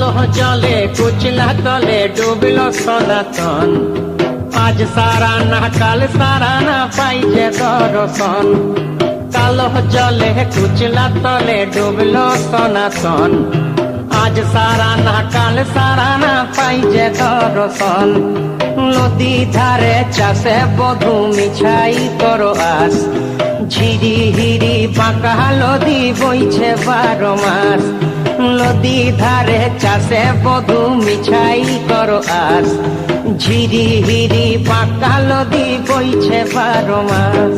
কালো জলে কুচলা তলে ডুবল সনাতন। আজ সারা না কাল সারা না পাই যে দর্শন। কালো জলে কুচলা তলে ডুবল সনাতন। আজ সারা না কাল সারা না পাই যে দর্শন। নদী ধারে চাষে বধু মিছাই করো আস। ঝিরি হিরি বাঁকা নদী বইছে 12 মাস। নদী ধারে চাষে বধু মিছাই করো আস। ঝিরি হিরি বাঁকা নদী বইছে 12 মাস।